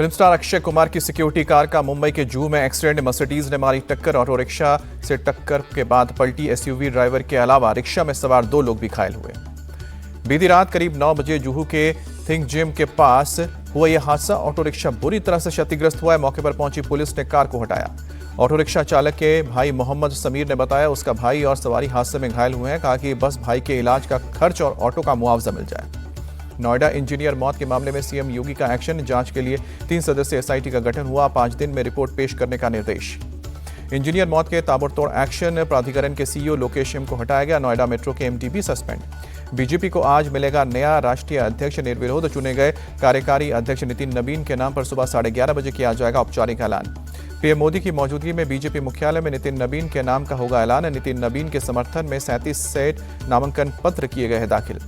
Film star Akshay Kumar की security car का मुंबई के जूहू में एक्सीडेंट। मर्सिडीज ने मारी टक्कर। ऑटो रिक्शा से टक्कर के बाद पलटी एसयूवी ड्राइवर के अलावा रिक्शा में सवार 2 लोग भी घायल हुए। बीती रात करीब 9 बजे जूहू के थिंक जिम के पास हुआ यह हादसा। ऑटो रिक्शा बुरी तरह से क्षतिग्रस्त हुआ है। मौके पर पहुंची पुलिस ने कार को हटाया। ऑटो रिक्शा चालक के भाई मोहम्मद समीर ने बताया उसका भाई और सवारी हादसे में घायल हुए हैं। कहा कि बस भाई के इलाज का खर्च और ऑटो का मुआवजा मिल जाए। नोएडा इंजीनियर मौत के मामले में सीएम योगी का एक्शन। जांच के लिए 3 सदस्यीय एसआईटी का गठन हुआ। 5 दिन में रिपोर्ट पेश करने का निर्देश। इंजीनियर मौत के ताबड़तोड़ एक्शन। प्राधिकरण के सीईओ लोकेश एम को हटाया गया। नोएडा मेट्रो के एमडी सस्पेंड। बीजेपी को आज मिलेगा नया राष्ट्रीय अध्यक्ष। निर्विरोध चुने गए कार्यकारी अध्यक्ष नितिन नबीन के नाम पर सुबह 11:30 बजे किया जाएगा औपचारिक ऐलान। पीएम मोदी की मौजूदगी में बीजेपी मुख्यालय में नितिन नबीन के नाम का होगा ऐलान। नितिन नबीन के समर्थन में 37 से नामांकन पत्र किए गए हैं दाखिल।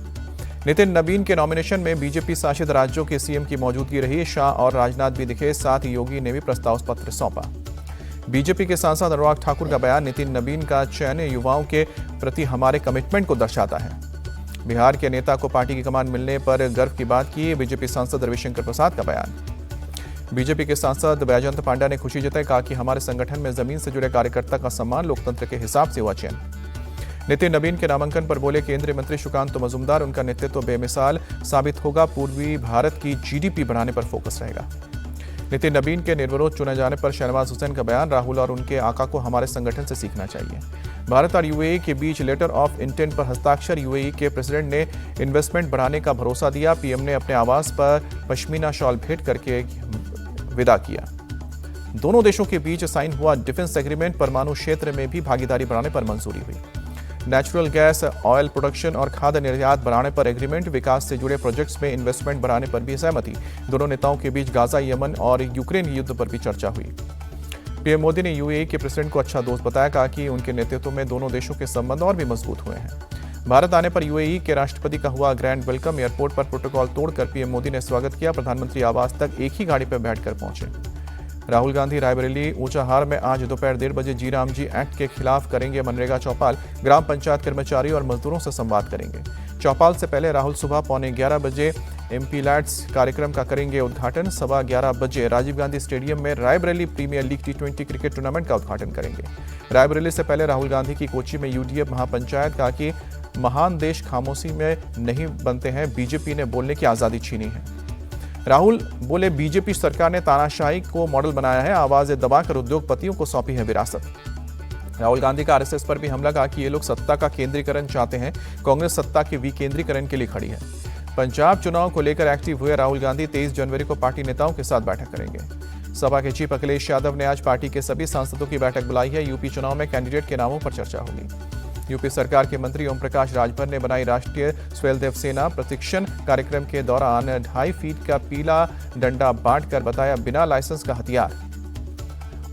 नितिन नबीन के नॉमिनेशन में बीजेपी शासित राज्यों के सीएम की मौजूदगी रही। शाह और राजनाथ भी दिखे। साथ ही योगी ने भी प्रस्ताव पत्र सौंपा। बीजेपी के सांसद अनुराग ठाकुर का बयान। नितिन नबीन का चयन युवाओं के प्रति हमारे कमिटमेंट को दर्शाता है। बिहार के नेता को पार्टी की कमान मिलने पर गर्व की बात की। बीजेपी सांसद रविशंकर प्रसाद का बयान। बीजेपी के सांसद बैजयंत पांडा ने खुशी जताई। कहा कि हमारे संगठन में जमीन से जुड़े कार्यकर्ता का सम्मान लोकतंत्र के हिसाब से हुआ चयन। नितिन नबीन के नामांकन पर बोले केंद्रीय मंत्री सुकांत मजूमदार। उनका नेतृत्व बेमिसाल साबित होगा। पूर्वी भारत की जीडीपी बढ़ाने पर फोकस रहेगा। नितिन नबीन के निर्विरोध चुने जाने पर शहनवाज हुसैन का बयान। राहुल और उनके आका को हमारे संगठन से सीखना चाहिए। भारत और यूएई के बीच लेटर ऑफ इंटेंट पर हस्ताक्षर। यूएई के प्रेसिडेंट ने इन्वेस्टमेंट बढ़ाने का भरोसा दिया। पीएम ने अपने आवास पर पश्मीना शॉल भेंट करके विदा किया। दोनों देशों के बीच साइन हुआ डिफेंस एग्रीमेंट। परमाणु क्षेत्र में भी भागीदारी बढ़ाने पर मंजूरी हुई। नेचुरल गैस, ऑयल प्रोडक्शन और खाद्य निर्यात बढ़ाने पर एग्रीमेंट। विकास से जुड़े प्रोजेक्ट्स में इन्वेस्टमेंट बढ़ाने पर भी सहमति। दोनों नेताओं के बीच गाजा, यमन और यूक्रेन युद्ध पर भी चर्चा हुई। पीएम मोदी ने यूएई के प्रेसिडेंट को अच्छा दोस्त बताया। कहा कि उनके नेतृत्व में दोनों देशों के संबंध और भी मजबूत हुए हैं। भारत आने पर यूएई के राष्ट्रपति का हुआ ग्रैंड वेलकम। एयरपोर्ट पर प्रोटोकॉल तोड़कर पीएम मोदी ने स्वागत किया। प्रधानमंत्री आवास तक एक ही गाड़ी पर बैठकर पहुंचे। राहुल गांधी रायबरेली ऊंचाहार में आज दोपहर 1:30 बजे जी राम जी एक्ट के खिलाफ करेंगे मनरेगा चौपाल। ग्राम पंचायत कर्मचारी और मजदूरों से संवाद करेंगे। चौपाल से पहले राहुल सुबह 11:15 बजे एमपी लैट्स कार्यक्रम का करेंगे उद्घाटन। 11:15 बजे राजीव गांधी स्टेडियम में Raebareli premier league T20 cricket tournament का उद्घाटन करेंगे। रायबरेली से पहले राहुल गांधी की कोची में यूडीएफ महापंचायत। कहा कि महान देश खामोशी में नहीं बनते हैं। बीजेपी ने बोलने की आजादी छीनी है। राहुल बोले बीजेपी सरकार ने तानाशाही को मॉडल बनाया है। आवाजें दबाकर उद्योगपतियों को सौंपी है विरासत। राहुल गांधी का आरएसएस पर भी हमला। कहा कि ये लोग सत्ता का केंद्रीकरण चाहते हैं। कांग्रेस सत्ता के विकेंद्रीकरण के लिए खड़ी है। पंजाब चुनाव को लेकर एक्टिव हुए राहुल गांधी। 23 जनवरी को पार्टी नेताओं के साथ बैठक करेंगे। सपा के चीफ अखिलेश यादव ने आज पार्टी के सभी सांसदों की बैठक बुलाई है। यूपी चुनाव में कैंडिडेट के नामों पर चर्चा होगी। यूपी सरकार के मंत्री ओम प्रकाश राजभर ने बनाई राष्ट्रीय स्वयंदेव सेना। प्रशिक्षण कार्यक्रम के दौरान 2.5 फीट का पीला डंडा बांटकर बताया बिना लाइसेंस का हथियार।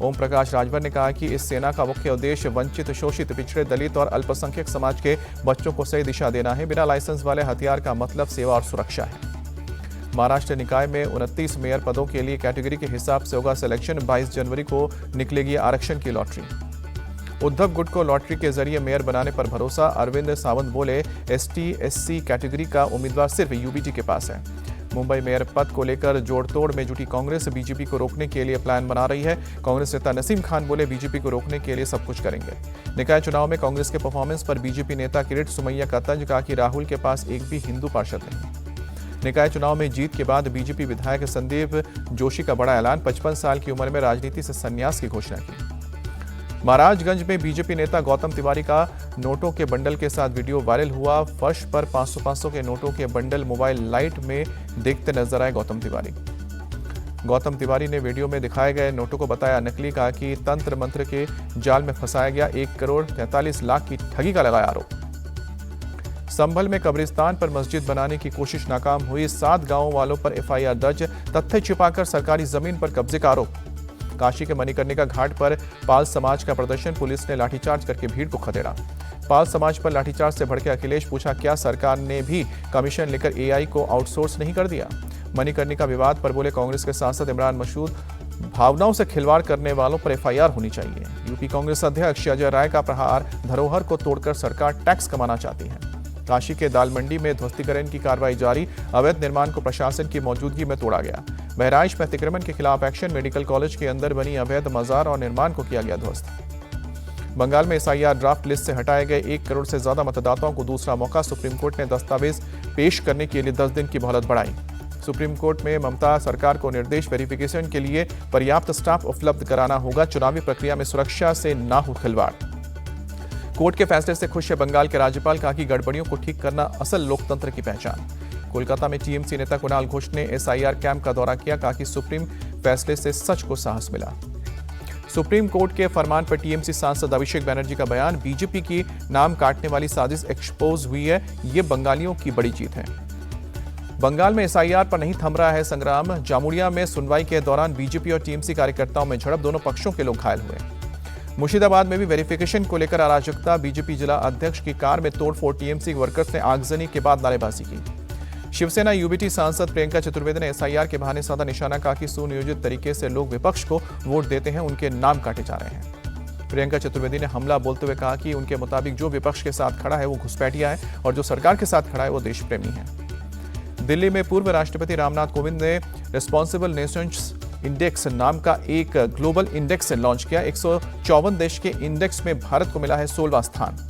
ओम प्रकाश राजभर ने कहा कि इस सेना का मुख्य उद्देश्य वंचित, शोषित, पिछड़े, दलित और अल्पसंख्यक समाज के बच्चों को सही दिशा देना है। बिना लाइसेंस वाले हथियार का मतलब सेवा और सुरक्षा है। महाराष्ट्र निकाय में 29 मेयर पदों के लिए कैटेगरी के हिसाब से होगा सिलेक्शन। 22 जनवरी को निकलेगी आरक्षण की लॉटरी। उद्धव गुट को लॉटरी के जरिए मेयर बनाने पर भरोसा। अरविंद सावंत बोले एसटी एससी कैटेगरी का उम्मीदवार सिर्फ यूबीटी के पास है। मुंबई मेयर पद को लेकर जोड़तोड़ में जुटी कांग्रेस। बीजेपी को रोकने के लिए प्लान बना रही है। कांग्रेस नेता नसीम खान बोले बीजेपी को रोकने के लिए सब कुछ करेंगे। निकाय चुनाव में कांग्रेस के परफॉर्मेंस पर बीजेपी नेता किरीट सोमैया का तंज। कहा कि राहुल के पास एक भी हिंदू पार्षद नहीं। निकाय चुनाव में जीत के बाद बीजेपी विधायक संदीप जोशी का बड़ा ऐलान। 55 साल की उम्र में राजनीति से संन्यास की घोषणा की। महाराजगंज में बीजेपी नेता गौतम तिवारी का नोटों के बंडल के साथ वीडियो वायरल हुआ। फर्श पर 500-500 के नोटों के बंडल मोबाइल लाइट में देखते नजर आए गौतम तिवारी। गौतम तिवारी ने वीडियो में दिखाए गए नोटों को बताया नकली। कहा कि तंत्र मंत्र के जाल में फंसाया गया। 1 करोड़ 43 लाख की ठगी का लगाया आरोप। संभल में कब्रिस्तान पर मस्जिद बनाने की कोशिश नाकाम हुई। 7 गांवों वालों पर एफआईआर दर्ज। तथ्य छिपाकर सरकारी जमीन पर कब्जे का आरोप। काशी के मणिकर्णिका घाट पर पाल समाज का प्रदर्शन। पुलिस ने लाठीचार्ज करके भीड़ को खदेड़ा। पाल समाज पर लाठीचार्ज से भड़के अखिलेश। पूछा क्या सरकार ने भी कमीशन लेकर एआई को आउटसोर्स नहीं कर दिया। मणिकर्णिका विवाद पर बोले कांग्रेस के सांसद इमरान मसूद भावनाओं से खिलवाड़ करने वालों पर एफआईआर होनी चाहिए। यूपी कांग्रेस अध्यक्ष अजय राय का प्रहार। धरोहर को तोड़कर सरकार टैक्स कमाना चाहती है। काशी के दाल मंडी में ध्वस्तीकरण की कार्रवाई जारी। अवैध निर्माण को प्रशासन की मौजूदगी में तोड़ा गया। बहराइच में अतिक्रमण के खिलाफ एक्शन, मेडिकल कॉलेज के अंदर बनी अवैध मजार और निर्माण को किया गया ध्वस्त। बंगाल में एसआईआर ड्राफ्ट लिस्ट से हटाए गए 1 करोड़ से ज्यादा मतदाताओं को दूसरा मौका। सुप्रीम कोर्ट ने दस्तावेज पेश करने के लिए 10 दिन की मोहलत बढ़ाई। सुप्रीम कोर्ट में ममता सरकार को निर्देश, वेरिफिकेशन के लिए पर्याप्त स्टाफ उपलब्ध कराना होगा, चुनावी प्रक्रिया में सुरक्षा से ना हो खिलवाड़। कोर्ट के फैसले से खुश है बंगाल के राज्यपाल, कहा कि गड़बड़ियों को ठीक करना असल लोकतंत्र की पहचान। कोलकाता में टीएमसी नेता कुणाल घोष ने एसआईआर कैंप का दौरा किया, कहा कि सुप्रीम फैसले से सच को साहस मिला। सुप्रीम कोर्ट के फरमान पर टीएमसी सांसद अभिषेक बनर्जी का बयान, बीजेपी की नाम काटने वाली साजिश एक्सपोज हुई है, ये बंगालियों की बड़ी जीत है। बंगाल में एसआईआर पर नहीं थम रहा है संग्राम। जामुड़िया में सुनवाई के दौरान बीजेपी और टीएमसी कार्यकर्ताओं में झड़प, दोनों पक्षों के लोग घायल हुए। मुर्शिदाबाद में भी वेरिफिकेशन को लेकर अराजकता, बीजेपी जिला अध्यक्ष की कार में तोड़फोड़, टीएमसी वर्कर्स ने आगजनी के बाद नारेबाजी की। शिवसेना यूबीटी सांसद प्रियंका चतुर्वेदी ने एसआईआर के बहाने साधा निशाना, कहा कि सुनियोजित तरीके से लोग विपक्ष को वोट देते हैं, उनके नाम काटे जा रहे हैं। प्रियंका चतुर्वेदी ने हमला बोलते हुए कहा कि उनके मुताबिक जो विपक्ष के साथ खड़ा है वो घुसपैठिया है और जो सरकार के साथ खड़ा है वो देश प्रेमी है। दिल्ली में पूर्व राष्ट्रपति रामनाथ कोविंद ने रिस्पॉन्सिबल नेशंस इंडेक्स नाम का एक ग्लोबल इंडेक्स लॉन्च किया। 154 देश के इंडेक्स में भारत को मिला है 16वां स्थान।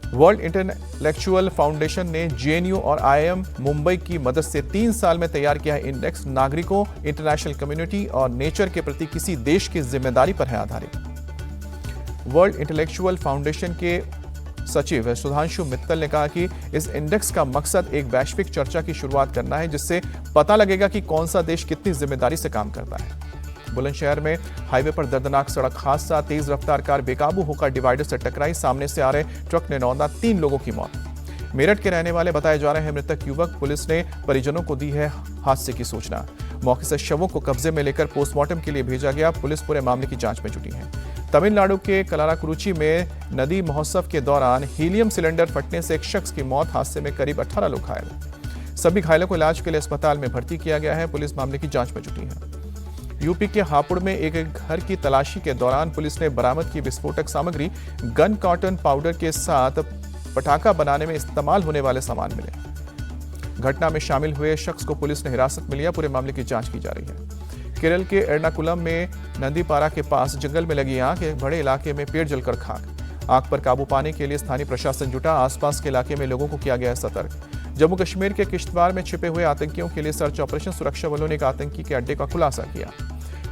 वर्ल्ड इंटेलेक्चुअल फाउंडेशन ने जेएनयू और आईआईएम मुंबई की मदद से 3 साल में तैयार किया है इंडेक्स। नागरिकों, इंटरनेशनल कम्युनिटी और नेचर के प्रति किसी देश की जिम्मेदारी पर है आधारित। वर्ल्ड इंटेलेक्चुअल फाउंडेशन के सचिव सुधांशु मित्तल ने कहा कि इस इंडेक्स का मकसद एक वैश्विक चर्चा की शुरुआत करना है, जिससे पता लगेगा कि कौन सा देश कितनी जिम्मेदारी से काम करता है। बुलंदशहर में हाईवे पर दर्दनाक सड़क हादसा, तेज रफ्तार कार बेकाबू होकर डिवाइडर से टकराई, सामने से आ रहे ट्रक ने रौंदा, 3 लोगों की मौत। मेरठ के रहने वाले बताए जा रहे हैं मृतक युवक। पुलिस ने परिजनों को दी है हादसे की सूचना। मौके से शवों को कब्जे में लेकर पोस्टमार्टम के लिए भेजा गया। पुलिस पूरे मामले की जांच में जुटी है। तमिलनाडु के कलाराकुरुची में नदी महोत्सव के दौरान हीलियम सिलेंडर फटने से एक शख्स की मौत, हादसे में करीब 18 लोग घायल। सभी घायलों को इलाज के लिए अस्पताल में भर्ती किया गया है। पुलिस मामले की जांच में जुटी है। यूपी के हापुड़ में एक घर की तलाशी के दौरान पुलिस ने बरामद की विस्फोटक सामग्री, गन कॉटन पाउडर के साथ पटाखा बनाने में इस्तेमाल होने वाले सामान मिले। घटना में शामिल हुए शख्स को पुलिस ने हिरासत में लिया। पूरे मामले की जांच की जा रही है। केरल के एर्नाकुलम में नंदीपारा के पास जंगल में लगी आग, एक बड़े इलाके में पेड़ जलकर खाक। आग पर काबू पाने के लिए स्थानीय प्रशासन जुटा। आसपास के इलाके में लोगों को किया गया सतर्क। जम्मू कश्मीर के किश्तवाड़ में छिपे हुए आतंकियों के लिए सर्च ऑपरेशन, सुरक्षा बलों ने एक आतंकी के अड्डे का खुलासा किया।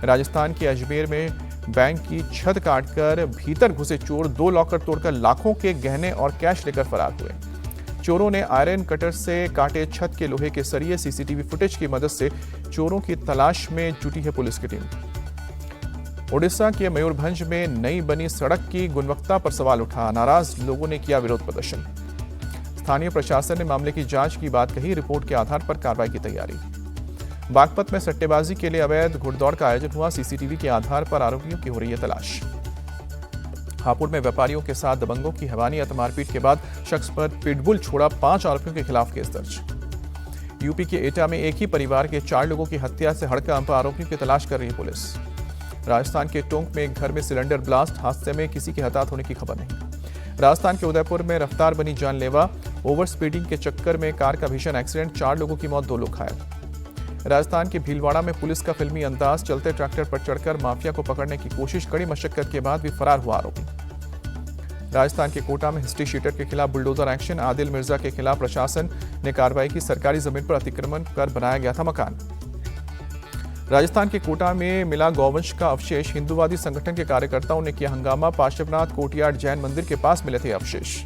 राजस्थान के अजमेर में बैंक की छत काटकर भीतर घुसे चोर 2 लॉकर तोड़कर लाखों के गहने और कैश लेकर फरार हुए। चोरों ने आयरन कटर से काटे छत के लोहे के सरिये। सीसीटीवी फुटेज की मदद से चोरों की तलाश में जुटी है पुलिस की टीम। ओडिशा के मयूरभंज में नई बनी सड़क की गुणवत्ता पर सवाल उठा, नाराज लोगों ने किया विरोध प्रदर्शन। स्थानीय प्रशासन ने मामले की जांच की बात कही। रिपोर्ट के आधार पर कार्रवाई की तैयारी। बागपत में सट्टेबाजी के लिए अवैध घुड़दौड़ का आयोजन हुआ। सीसीटीवी के आधार पर आरोपियों की हो रही है तलाश। हापुड़ में व्यापारियों के साथ दबंगों की हैवानियत, मारपीट के बाद शख्स पर पिटबुल छोड़ा, 5 आरोपियों के खिलाफ केस दर्ज। यूपी के एटा में एक ही परिवार के 4 लोगों की हत्या से हड़कंप, आरोपियों की तलाश कर रही है पुलिस। राजस्थान के टोंक में एक घर में सिलेंडर ब्लास्ट, हादसे में किसी के हताहत होने की खबर नहीं। राजस्थान के उदयपुर में रफ्तार बनी जानलेवा, ओवर स्पीडिंग के चक्कर में कार का भीषण एक्सीडेंट, 4 लोगों की मौत, 2 लोग घायल। राजस्थान के भीलवाड़ा में पुलिस का फिल्मी अंदाज, चलते ट्रैक्टर पर चढ़कर माफिया को पकड़ने की कोशिश, कड़ी मशक्कत के बाद भी फरार हुआ आरोपी। राजस्थान के कोटा में हिस्ट्री शीटर के खिलाफ बुलडोजर एक्शन, आदिल मिर्जा के खिलाफ प्रशासन ने कार्रवाई की। सरकारी जमीन पर अतिक्रमण कर बनाया गया था मकान। राजस्थान के कोटा में मिला गौवंश का अवशेष, हिंदूवादी संगठन के कार्यकर्ताओं ने किया हंगामा। पार्श्वनाथ कोटियाड जैन मंदिर के पास मिले थे अवशेष।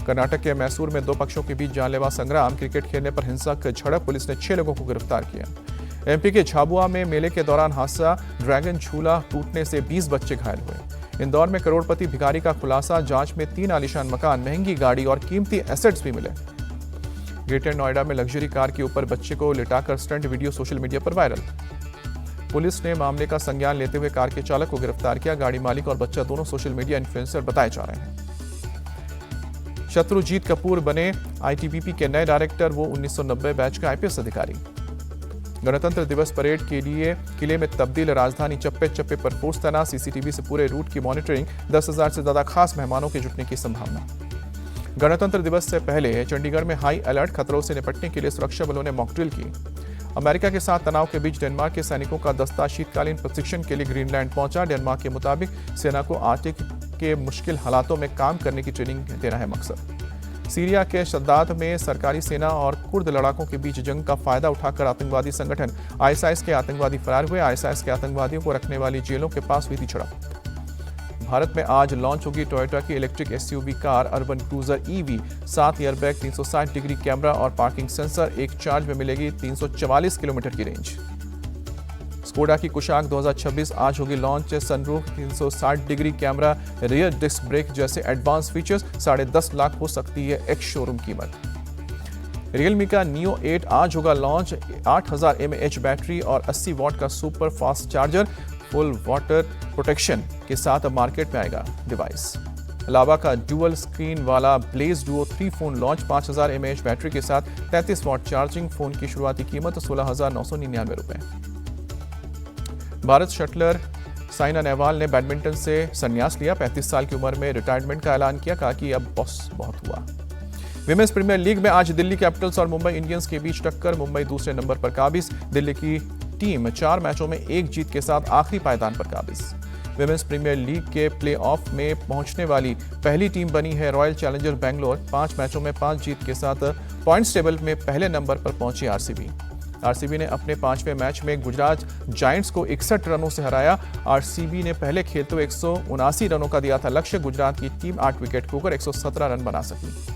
कर्नाटक के मैसूर में 2 पक्षों के बीच जानलेवा संग्राम, क्रिकेट खेलने पर हिंसक झड़प, पुलिस ने 6 लोगों को गिरफ्तार किया। एमपी के झाबुआ में मेले के दौरान हादसा, ड्रैगन झूला टूटने से 20 बच्चे घायल हुए। इंदौर में करोड़पति भिखारी का खुलासा, जांच में 3 आलीशान मकान, महंगी गाड़ी और कीमती एसेट्स भी मिले। ग्रेटर नोएडा में लग्जरी कार के ऊपर बच्चे को लिटाकर स्टंट वीडियो सोशल मीडिया पर वायरल। पुलिस ने मामले का संज्ञान लेते हुए कार के चालक को गिरफ्तार किया। गाड़ी मालिक और बच्चा दोनों सोशल मीडिया इन्फ्लुएंसर बताए जा रहे हैं। शत्रुजीत कपूर बने आईटीबीपी के नए डायरेक्टर, वो 1990 बैच का आईपीएस अधिकारी। गणतंत्र दिवस परेड के लिए किले में तब्दील, राजधानी चप्पे चप्पे पर फोर्स तैनात, सीसीटीवी से पूरे रूट की मॉनिटरिंग, 10,000 से ज्यादा खास मेहमानों के जुटने की संभावना। गणतंत्र दिवस से पहले चंडीगढ़ में हाई अलर्ट, खतरों से निपटने के लिए सुरक्षा बलों ने मॉक ड्रिल की। अमेरिका के साथ तनाव के बीच डेनमार्क के सैनिकों का दस्ता शीतकालीन प्रशिक्षण के लिए ग्रीनलैंड पहुंचा। डेनमार्क के मुताबिक सेना को आर्कटिक के मुश्किल हालातों में काम करने की ट्रेनिंग देना है मकसद। सीरिया के शद्दाद में सरकारी सेना और कुर्द लड़ाकों के बीच जंग का फायदा उठाकर आतंकवादी संगठन आईएसआईएस के आतंकवादी फरार हुए। आईएसआईएस के आतंकवादियों को रखने वाली जेलों के पास हुई थी झड़प। भारत में आज लॉन्च होगी टोयोटा की electric SUV car urban cruiser EV. 7 airbag, 360 degree camera और पार्किंग सेंसर, एक चार्ज में मिलेगी 344 किलोमीटर की रेंज। स्कोडा की कुशाक 2026 आज होगी launch. Sunroof, 360 degree camera, rear disc brake जैसे एडवांस फीचर्स। 10.5 लाख हो सकती है एक्स शोरूम कीमत। रियलमी का नियो 8 आज होगा लॉन्च। 8000 mAh बैटरी और 80 वॉट का super fast charger, full water protection के साथ मार्केट में आएगा डिवाइस। लावा का डुअल स्क्रीन वाला Blaze Duo 3 phone launch. 5000 mAh battery के साथ 33 वॉट चार्जिंग। फोन की शुरुआती कीमत 16,999 रुपए। भारत शटलर साइना नेहवाल ने बैडमिंटन से संन्यास लिया। 35 साल की उम्र में रिटायरमेंट का ऐलान किया। कहा कि अब बस बहुत हुआ। विमेंस प्रीमियर लीग में आज दिल्ली कैपिटल्स और मुंबई इंडियंस के बीच टक्कर। मुंबई दूसरे नंबर पर काबिज। दिल्ली की टीम 4 मैचों में 1 जीत के साथ आखिरी पायदान पर काबिज। विमेंस प्रीमियर लीग के प्लेऑफ में पहुंचने वाली पहली टीम बनी है रॉयल चैलेंजर बेंगलोर। 5 मैचों में 5 जीत के साथ पॉइंट्स टेबल में पहले नंबर पर पहुंची आरसीबी ने अपने 5वें मैच में गुजरात जायंट्स को 61 रनों से हराया। आरसीबी ने पहले खेलते हुए 179 रनों का दिया था लक्ष्य। गुजरात की टीम 8 विकेट खोकर 117 रन बना सकी।